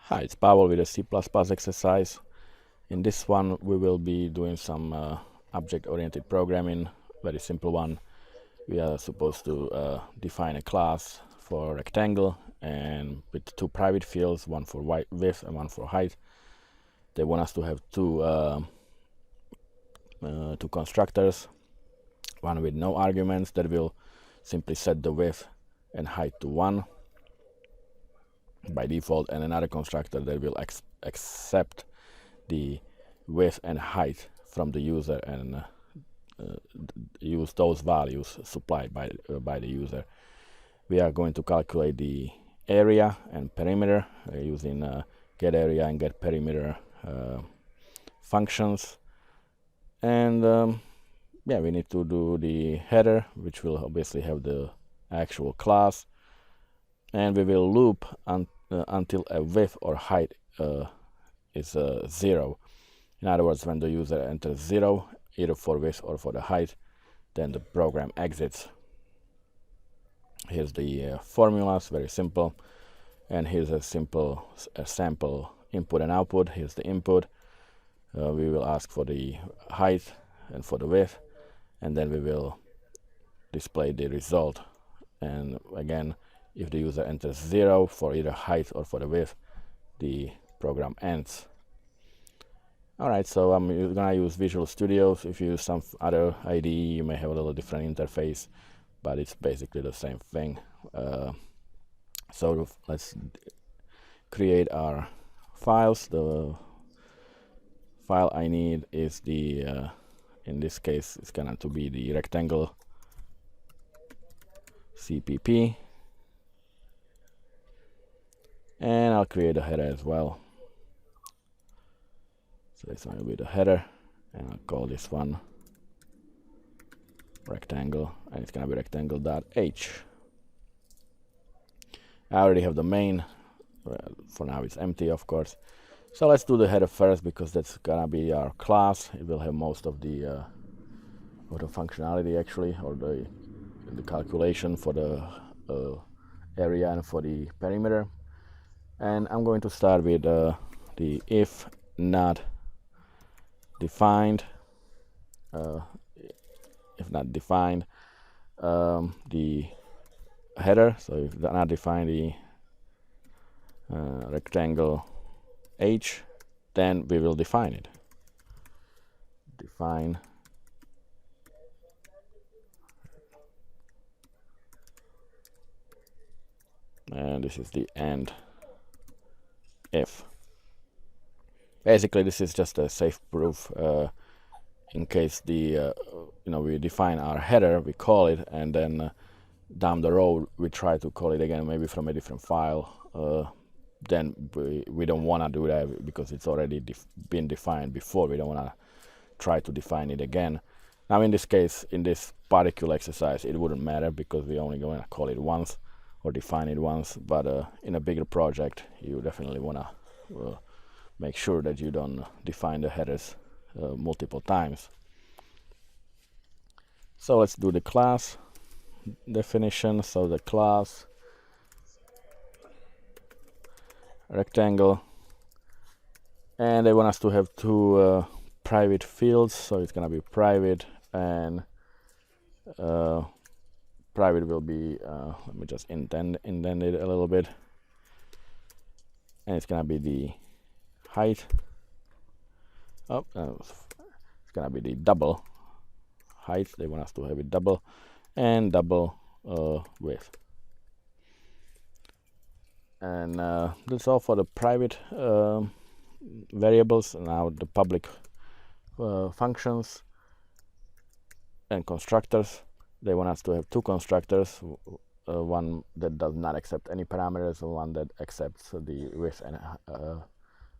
Hi, it's Pavel with a C++ exercise. In this one we will be doing some object-oriented programming, very simple one. We are supposed to define a class for rectangle and with two private fields, one for width and one for height. They want us to have two constructors, one with no arguments that will simply set the width and height to 1 by default, and another constructor that will accept the width and height from the user and use those values supplied by the user. We are going to calculate the area and perimeter using getArea and getPerimeter functions, and yeah, we need to do the header, which will obviously have the actual class, and we will loop until a width or height is 0. In other words, when the user enters 0, either for width or for the height, then the program exits. Here's the formulas, very simple, and here's a simple sample input and output. Here's the input. We will ask for the height and for the width, and then we will display the result. And again, if the user enters 0 for either height or for the width, the program ends. Alright, so I'm gonna use Visual Studio. If you use some other IDE, you may have a little different interface, but it's basically the same thing. So let's create our files. The file I need is the, in this case, it's gonna to be the Rectangle.cpp, and I'll create a header as well. So this one will be the header, and I'll call this one Rectangle, and it's gonna be Rectangle.h. I already have the main. For now it's empty, of course. So let's do the header first, because that's gonna be our class. It will have most of the functionality actually, or the calculation for the area and for the perimeter. And I'm going to start with the if not defined, the header. So if not define the Rectangle.h, then we will define it. Define and this is the end if. Basically, this is just a safe proof in case the we define our header, we call it, and then down the road we try to call it again, maybe from a different file. Then we don't want to do that, because it's already been defined before. We don't want to try to define it again. Now in this case, in this particular exercise, it wouldn't matter, because we're only going to call it once or define it once. But in a bigger project, you definitely want to make sure that you don't define the headers multiple times. So let's do the class definition. So the class rectangle, and they want us to have two private fields, so it's gonna be private, and private will be let me just indent it a little bit, and it's gonna be the height. It's gonna be the double height. They want us to have it double, and double width. And that's all for the private variables. Now the public functions and constructors. They want us to have two constructors, one that does not accept any parameters, and one that accepts the width and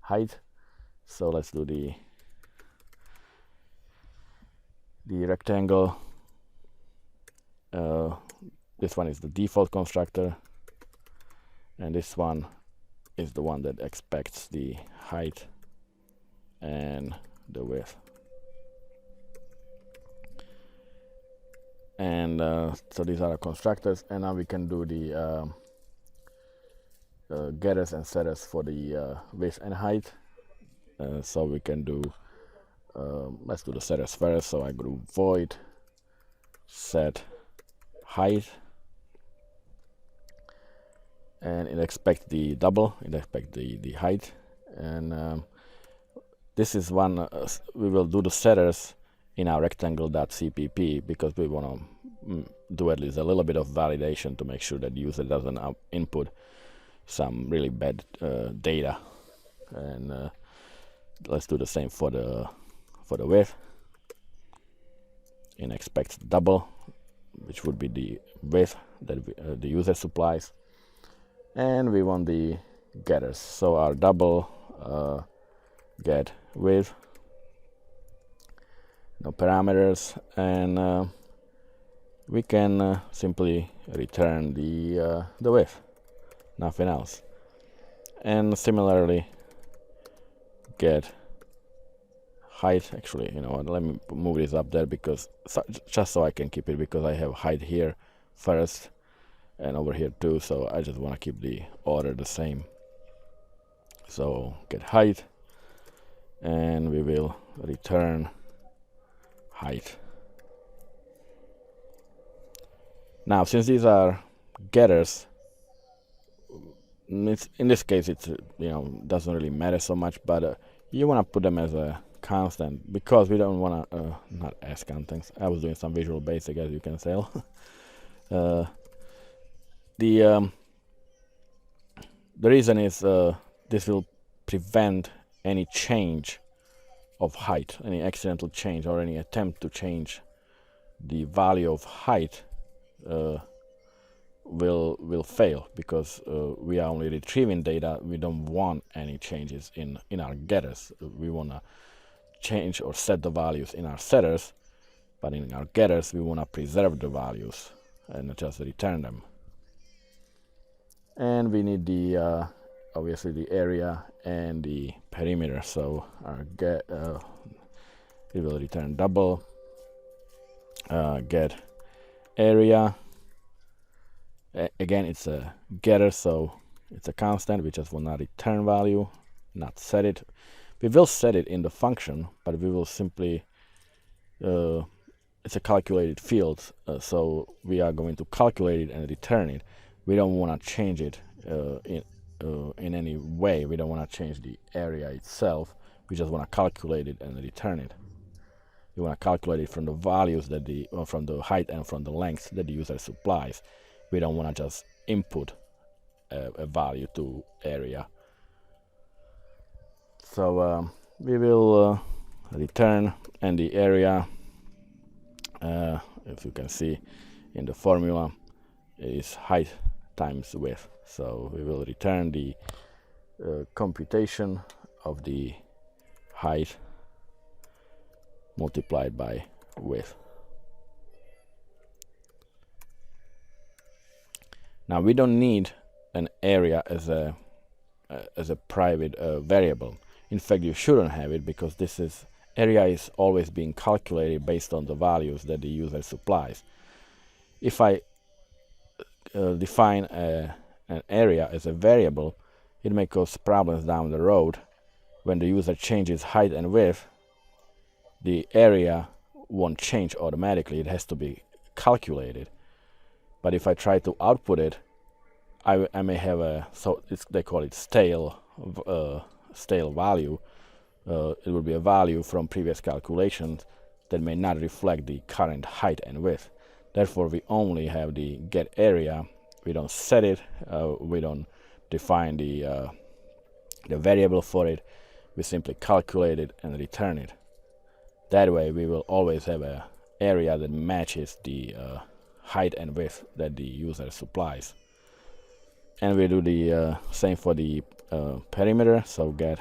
height. So let's do the rectangle. This one is the default constructor, and this one is the one that expects the height and the width. And so these are the constructors, and now we can do the getters and setters for the width and height. So we can do, let's do the setters first. So I do void set height, and it expects the double, it expects the height. And this is one, we will do the setters in our Rectangle.cpp because we want to do at least a little bit of validation to make sure that the user doesn't input some really bad data. And let's do the same for the width. It expects double, which would be the width that the user supplies. And we want the getters. So our double get width, no parameters, and we can simply return the width, nothing else. And similarly, get height. Actually, you know what, let me move this up there because just so I can keep it, because I have height here first and over here too, so I just want to keep the order the same. So get height, and we will return height. Now, since these are getters, in this case it's doesn't really matter so much, but you want to put them as a constant because we don't want to not as constants. I was doing some Visual Basic, as you can tell. The reason is this will prevent any change of height, any accidental change or any attempt to change the value of height will fail, because we are only retrieving data. We don't want any changes in our getters. We want to change or set the values in our setters, but in our getters we want to preserve the values and just return them. And we need the obviously the area and the perimeter. So our it will return double get area. Again, it's a getter, so it's a constant. We just want to return value, not set it. We will set it in the function, but we will simply it's a calculated field, so we are going to calculate it and return it. We don't want to change it in any way. We don't want to change the area itself. We just want to calculate it and return it. You want to calculate it from the values that from the height and from the length that the user supplies. We don't want to just input a value to area. So we will return, and the area, if you can see in the formula, is height times width. So we will return the computation of the height multiplied by width. Now we don't need an area as a private variable. In fact, you shouldn't have it, because area is always being calculated based on the values that the user supplies. If I define an area as a variable, it may cause problems down the road. When the user changes height and width, the area won't change automatically. It has to be calculated. But if I try to output it, I may have they call it stale value. It will be a value from previous calculations that may not reflect the current height and width. Therefore, we only have the get area. We don't set it. We don't define the variable for it. We simply calculate it and return it. That way, we will always have an area that matches the height and width that the user supplies. And we do the same for the perimeter. So get,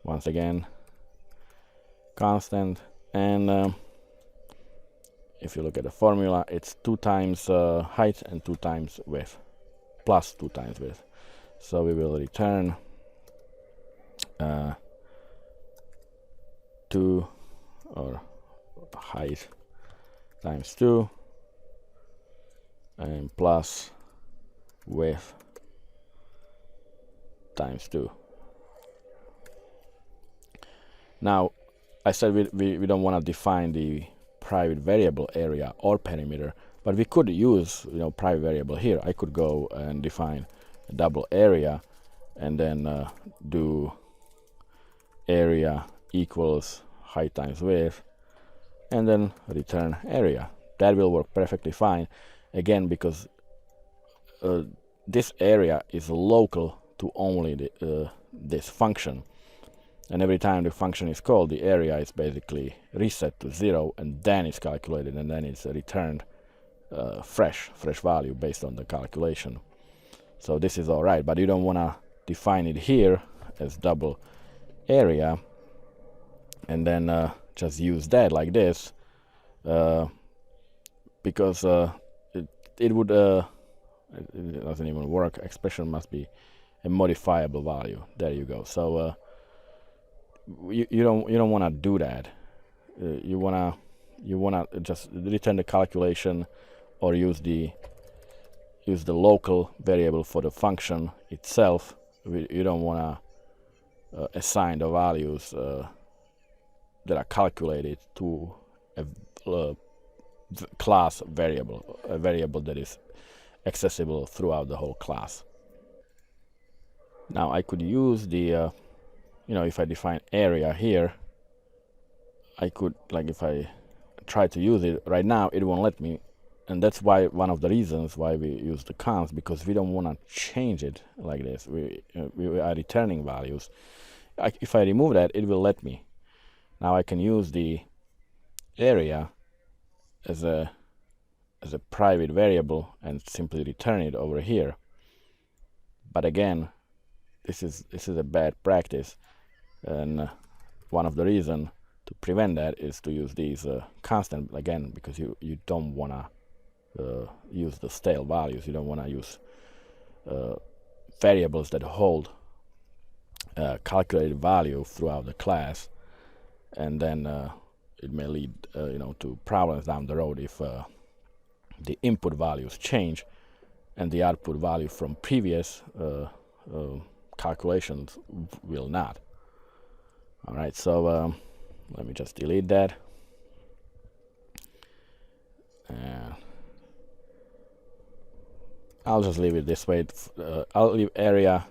once again, constant, and if you look at the formula, it's 2 times height and 2 times width, plus 2 times width. So we will return 2, or height times 2, and plus width times 2. Now, I said we don't want to define the private variable area or perimeter, but we could use private variable here. I could go and define a double area and then do area equals height times width and then return area. That will work perfectly fine, again, because this area is local to only this function, and every time the function is called, the area is basically reset to 0, and then it's calculated, and then it's returned fresh value based on the calculation. So this is all right, but you don't want to define it here as double area and then just use that like this, because it would it doesn't even work. Expression must be a modifiable value. There you go. So you don't want to do that. You wanna just return the calculation or use the local variable for the function itself. You don't want to assign the values that are calculated to a class variable, a variable that is accessible throughout the whole class. Now I could use the if I define area here, I could, like, if I try to use it right now, it won't let me, and that's why one of the reasons why we use the const, because we don't want to change it like this. We are returning values. If I remove that, it will let me. Now I can use the area as a private variable and simply return it over here. But again, this is a bad practice, and one of the reasons to prevent that is to use these constant, again, because you don't want to use the stale values. You don't want to use variables that hold calculated value throughout the class, and then it may lead to problems down the road if the input values change and the output value from previous calculations will not. All right, so let me just delete that. And I'll just leave it this way. I'll leave area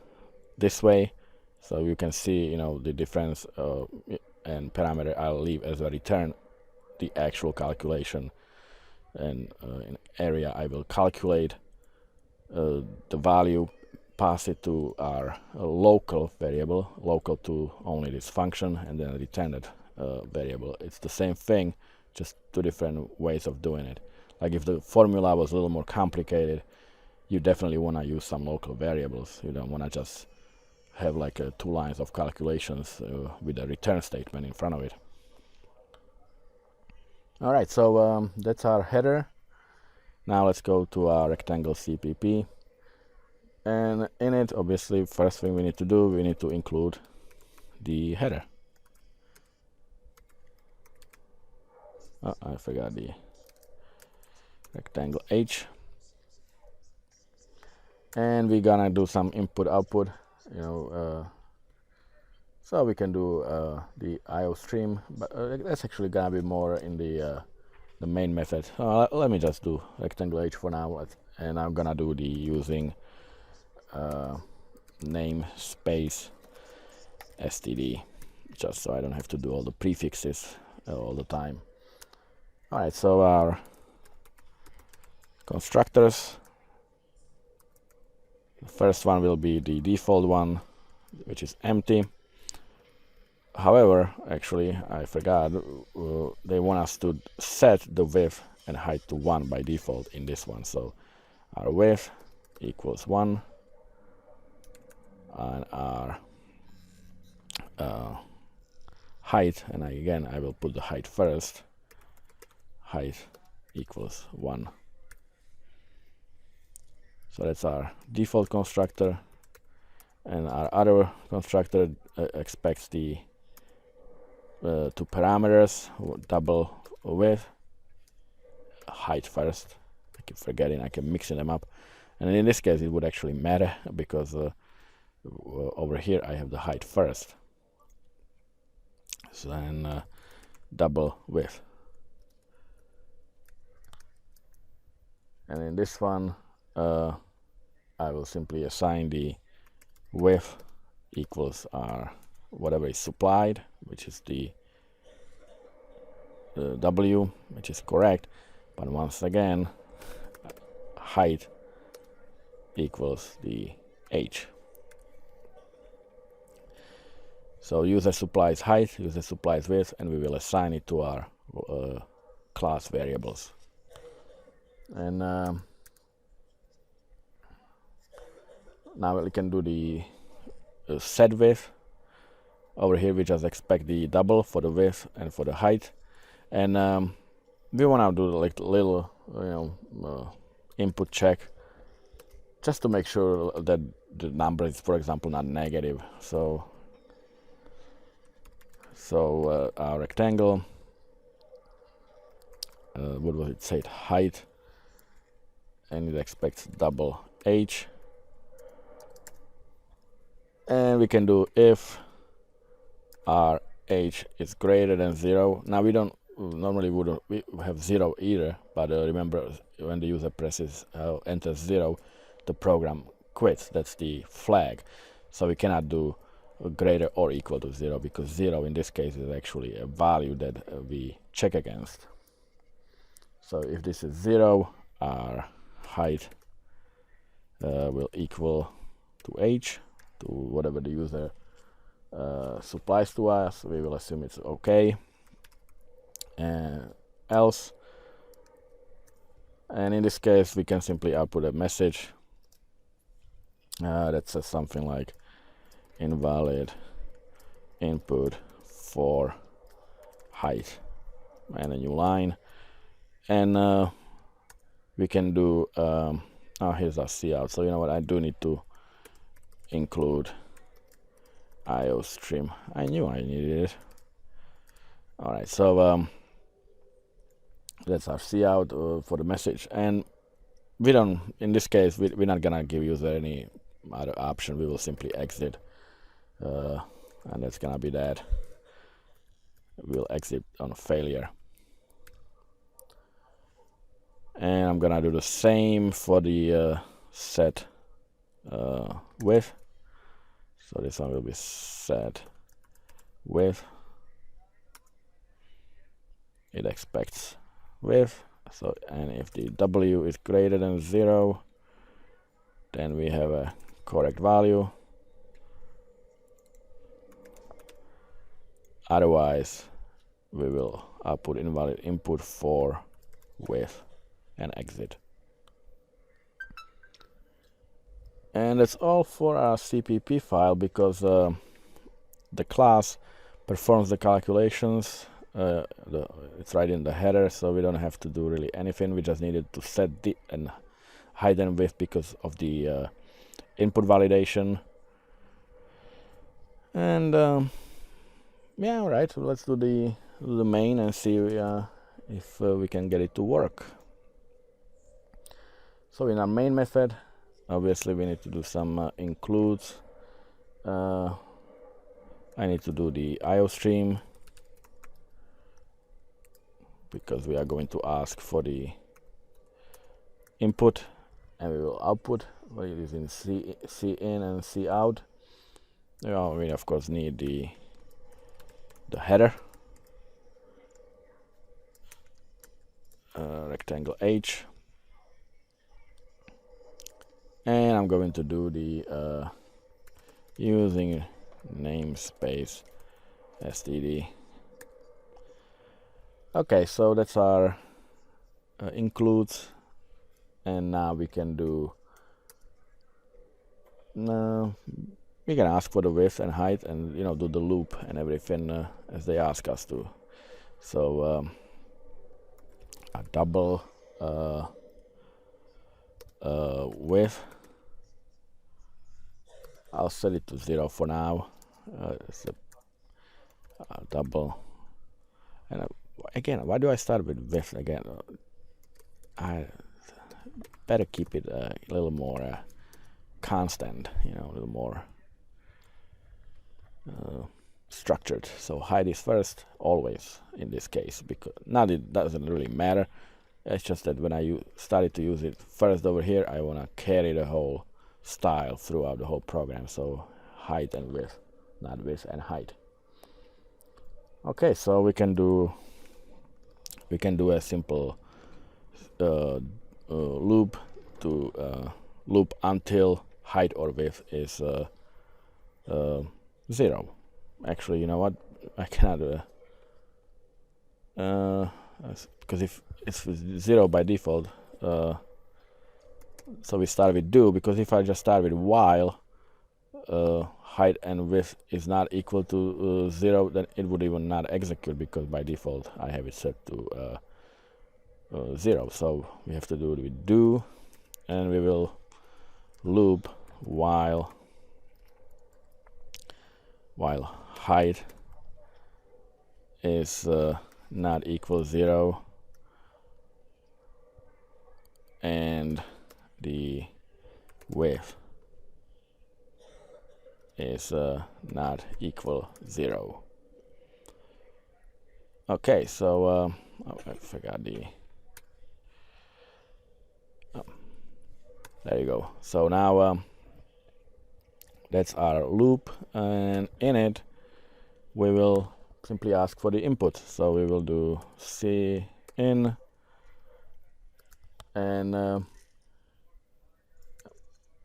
this way, so you can see the difference, and parameter I'll leave as a return the actual calculation, and in area I will calculate the value, pass it to our local variable, local to only this function, and then return that variable. It's the same thing, just two different ways of doing it. Like if the formula was a little more complicated, you definitely want to use some local variables. You don't want to just have like 2 lines of calculations with a return statement in front of it. All right, so that's our header. Now let's go to our Rectangle.cpp, and in it, obviously, first thing we need to do, we need to include the header. Oh, I forgot the Rectangle.h, and we're gonna do some input output, so we can do the IO stream, but that's actually gonna be more in the main method. Let me just do Rectangle.h for now, and I'm gonna do the using namespace std, just so I don't have to do all the prefixes all the time. All right, so our constructors, the first one will be the default one, which is empty. However, actually, I forgot, they want us to set the width and height to 1 by default in this one. So our width equals 1, and our height, and again I will put the height first, height equals 1. So that's our default constructor, and our other constructor expects the 2 parameters, double width, height first. I keep forgetting, I keep mixing them up, And in this case it would actually matter because over here I have the height first. So then double width. And in this one I will simply assign the width equals whatever is supplied, which is the W, which is correct, but once again height equals the H. So user supplies height, user supplies width, and we will assign it to our class variables. And now we can do the set width. Over here we just expect the double for the width and for the height, and we want to do like a little input check just to make sure that the number is, for example, not negative. So our rectangle, what was it, say height, and it expects double H, and we can do if our H is greater than 0. Now we don't normally wouldn't we have 0 either, but remember, when the user presses enters 0, the program quits. That's the flag. So we cannot do greater or equal to 0, because 0 in this case is actually a value that we check against. So if this is 0, our height will equal to H, to whatever the user supplies to us. We will assume it's okay, and else, and in this case we can simply output a message that says something like invalid input for height, and a new line. And we can do here's our cout. So you know what, I do need to include IO stream. I knew I needed it. Alright, so that's our cout for the message, and we don't, in this case we're not gonna give user any other option. We will simply exit, and that's gonna be that. We'll exit on failure. And I'm gonna do the same for the set width. So this one will be set width. It expects width. So, and if the W is greater than 0, then we have a correct value. Otherwise, we will output invalid input for width and exit. And that's all for our CPP file, because the class performs the calculations. It's right in the header, so we don't have to do really anything. We just needed to set the and height and width because of the input validation. And yeah, all right. So let's do the main and see if we can get it to work. So in our main method, obviously we need to do some includes. I need to do the IO stream, because we are going to ask for the input, and we will output using C in and C out. We of course need the header, Rectangle.h, and I'm going to do the using namespace std. Okay, so that's our includes, and now we can do we can ask for the width and height, and do the loop and everything as they ask us to. So a double width, I'll set it to 0 for now. It's a double, and again, why do I start with width again? better keep it a little more constant, you know, a little more structured. So height is first always in this case, because now it doesn't really matter. It's just that when I started to use it first over here, I want to carry the whole style throughout the whole program. So height and width, not width and height. Okay, so we can do a simple loop to loop until height or width is 0. Actually, you know what? I cannot because if it's 0 by default, so we start with do, because if I just start with while height and width is not equal to 0, then it would even not execute, because by default I have it set to 0. So we have to do it with do, and we will loop while height is not equal 0 and the width is not equal 0. Okay, so oh, I forgot the there you go. So now that's our loop, and in it we will simply ask for the input. So we will do cin, and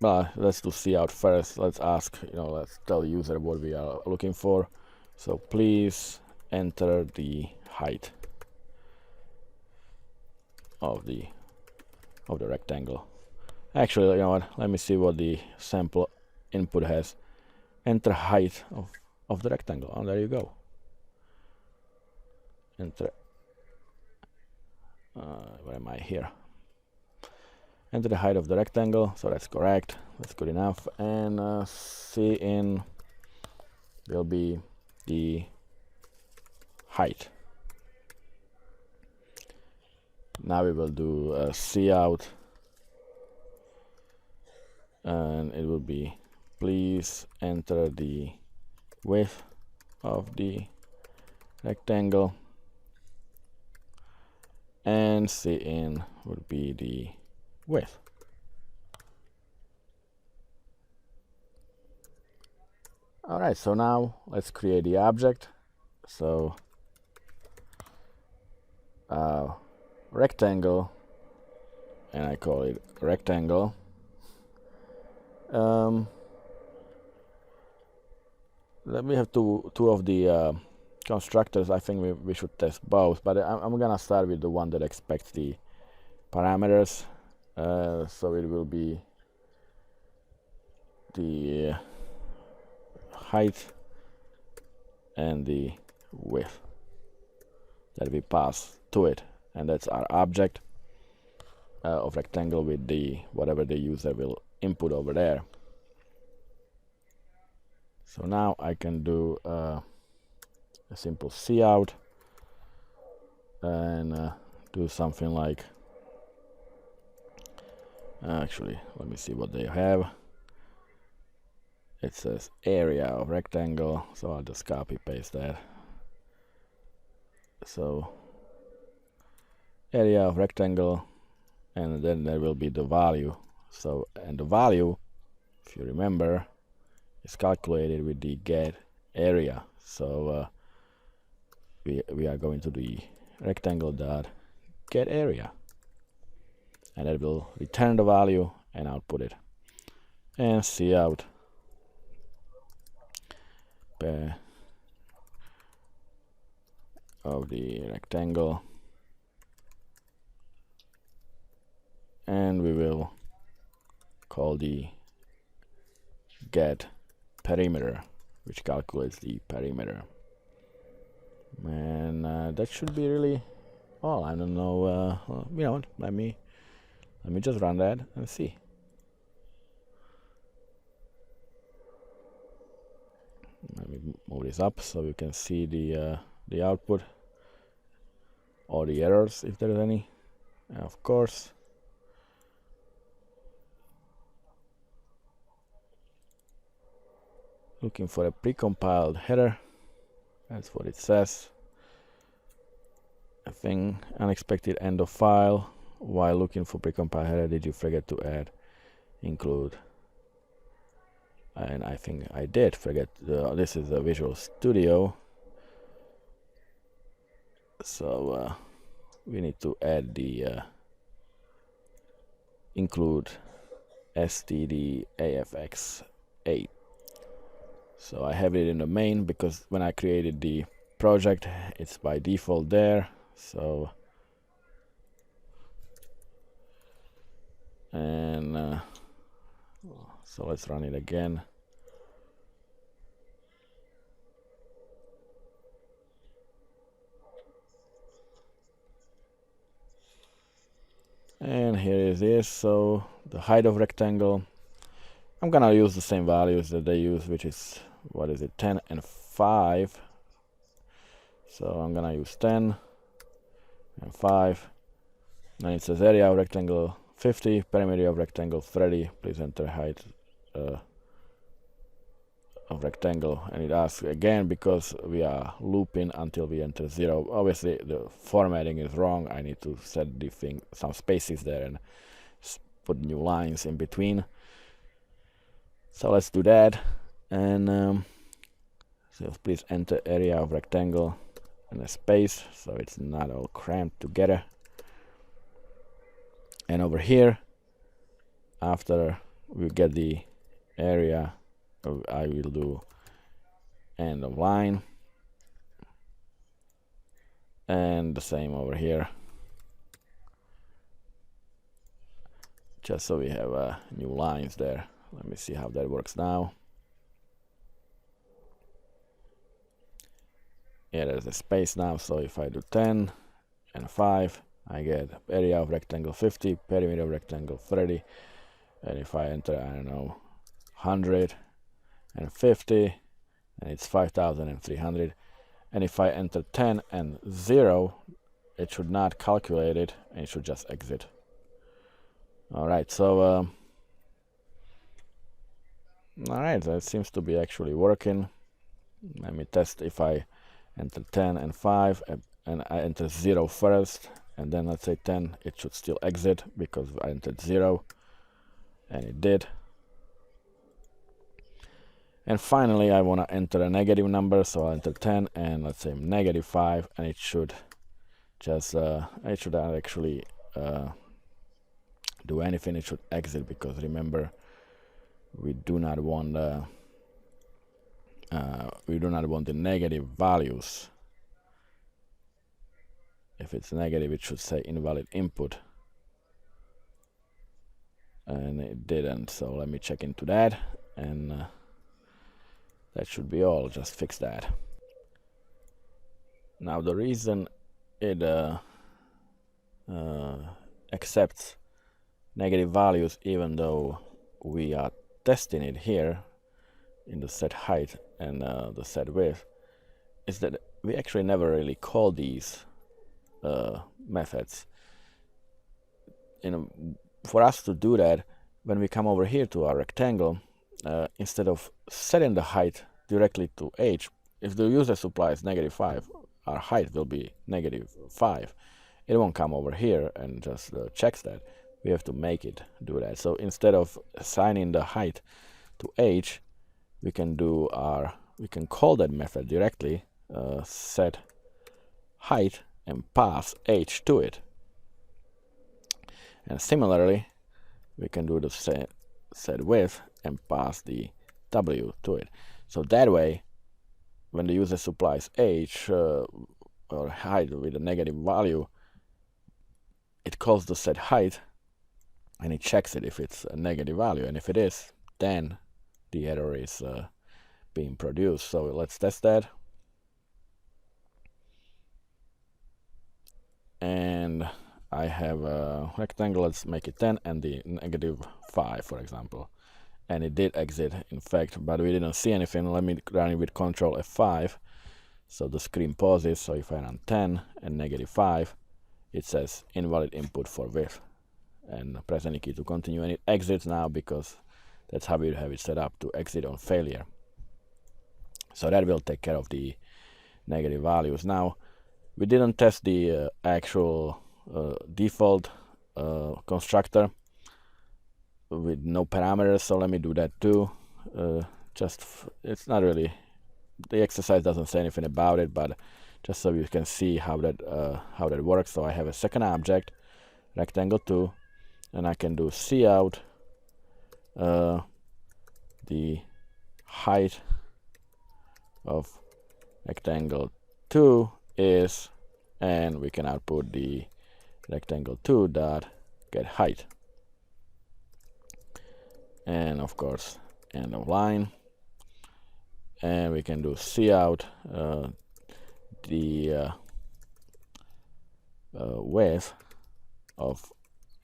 well, let's do cout first. Let's ask, you know, let's tell user what we are looking for. So please enter the height of the rectangle. Actually, you know what, let me see what the sample input has. Enter height of the rectangle. Oh, there you go. Enter where am I here? Enter the height of the rectangle. So that's correct, that's good enough. And cin will be the height. Now we will do cout, and it will be please enter the width of the rectangle, and cin would be the width. Alright, so now let's create the object. So rectangle, and I call it rectangle. Let me have two of the constructors. I think we should test both, but I'm gonna start with the one that expects the parameters. So it will be the height and the width that we pass to it, and that's our object of rectangle with the whatever the user will input over there. So now I can do a simple cout and do something like, actually let me see what they have. It says area of rectangle, so I'll just copy paste that. So area of rectangle, and then there will be the value. So, and the value, if you remember, is calculated with the getArea. So we are going to the rectangle.getArea, and it will return the value and output it. And cout of the rectangle, and we will call the getPerimeter, which calculates the perimeter. And that should be really all. I don't know, you know, let me just run that and see. Let me move this up so you can see the output or the errors if there is any. And of course, looking for a precompiled header. That's what it says. A thing, unexpected end of file. While looking for precompiled header, did you forget to add include? And I think I did forget. This is a Visual Studio, so we need to add the include stdafx8. So I have it in the main because when I created the project, it's by default there. So so let's run it again. And here it is. So the height of rectangle, I'm gonna use the same values that they use, which is, what is it, 10 and 5. So I'm gonna use 10 and 5. Then it says area of rectangle 50, perimeter of rectangle 30. Please enter height of rectangle, and it asks again because we are looping until we enter 0. Obviously the formatting is wrong. I need to set the thing, some spaces there, and put new lines in between. So let's do that. And so please enter area of rectangle and a space so it's not all cramped together. And over here, after we get the area, I will do end of line, and the same over here, just so we have new lines there. Let me see how that works now. Yeah, there's a space now, so if I do 10 and 5, I get area of rectangle 50, perimeter of rectangle 30, and if I enter, I don't know, 150, and it's 5,300. And if I enter 10 and 0, it should not calculate it, and it should just exit. Alright, so alright, that seems to be actually working. Let me test if I enter 10 and 5 and I enter 0 first, and then let's say 10, it should still exit because I entered 0, and it did. And finally I want to enter a negative number, so I'll enter 10 and let's say -5, and it should just it should not actually do anything. It should exit because remember, we do not want the negative values. If it's negative, it should say invalid input, and it didn't. So let me check into that, and that should be all. Just fix that. Now the reason it accepts negative values even though we are testing it here in the set height and the set width is that we actually never really call these methods. For us to do that, when we come over here to our rectangle, instead of setting the height directly to h, if the user supplies -5, our height will be -5. It won't come over here and just checks that. We have to make it do that. So instead of assigning the height to h, we can call that method directly, set height, and pass h to it. And similarly, we can do the set width and pass the w to it. So that way, when the user supplies h or height with a negative value, it calls the set height and it checks it if it's a negative value, and if it is, then the error is being produced. So let's test that. And I have a rectangle, let's make it 10 and the -5, for example, and it did exit in fact, but we didn't see anything. Let me run it with Control F5 so the screen pauses. So if I run 10 and -5, it says invalid input for width, and press any key to continue, and it exits now because that's how we have it set up, to exit on failure. So that will take care of the negative values. Now, we didn't test the actual default constructor with no parameters, so let me do that too. It's not really, the exercise doesn't say anything about it, but just so you can see how that works. So I have a second object, Rectangle.2, and I can do cout the height of Rectangle.2 is, and we can output the Rectangle.2 dot get height, and of course end of line, and we can do cout the width of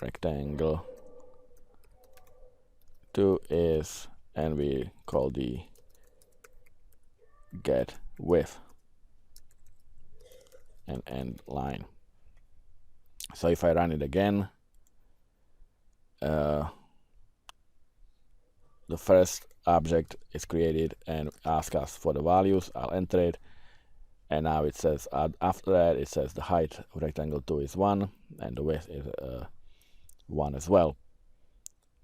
Rectangle.2 is, and we call the get width and end line. So if I run it again, the first object is created and asks us for the values. I'll enter it, and now it says after that it says the height of Rectangle.2 is 1 and the width is 1 as well.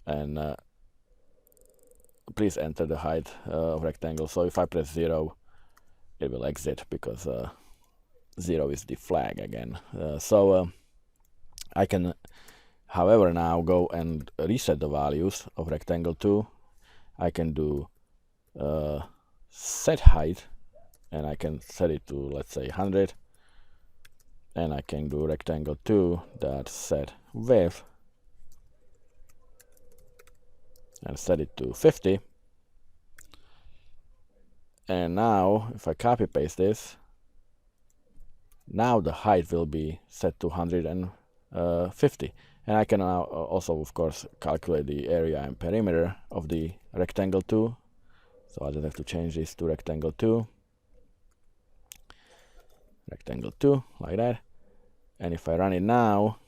And please enter the height of rectangle. So if I press 0, it will exit because 0 is the flag again. I can, however, now go and reset the values of Rectangle.2. I can do set height, and I can set it to, let's say, 100, and I can do Rectangle.2 dot set width and set it to 50. And now if I copy paste this, now the height will be set to 150, and I can now also of course calculate the area and perimeter of the Rectangle.2. So I just have to change this to Rectangle.2 like that, and if I run it now,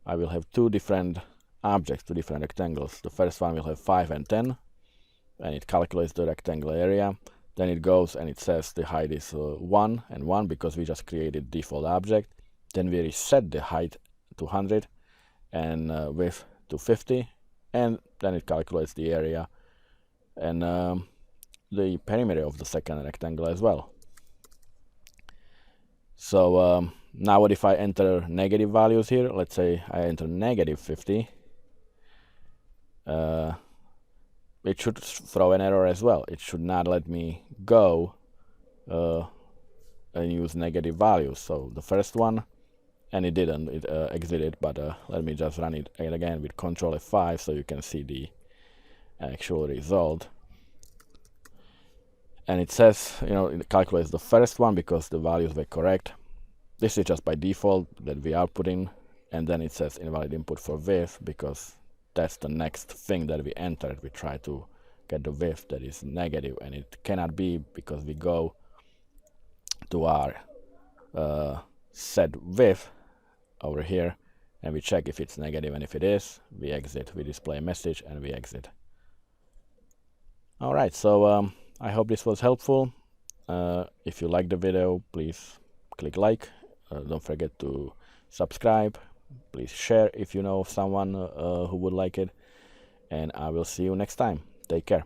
I will have two different objects, two different rectangles. The first one will have 5 and 10, and it calculates the rectangle area. Then it goes and it says the height is 1 and 1 because we just created default object. Then we reset the height to 100 and width to 50, and then it calculates the area and the perimeter of the second rectangle as well. So now what if I enter negative values here? Let's say I enter -50. It should throw an error as well. It should not let me go and use negative values. So the first one, and it didn't, it exited, but let me just run it again with Control F5 so you can see the actual result. And it says, it calculates the first one because the values were correct. This is just by default that we are putting, and then it says invalid input for width because that's the next thing that we entered. We try to get the width that is negative, and it cannot be because we go to our set width over here and we check if it's negative, and if it is, we exit. We display a message and we exit. Alright, so I hope this was helpful. If you like the video, please click like. Don't forget to subscribe. Please share if you know someone who would like it. And I will see you next time. Take care.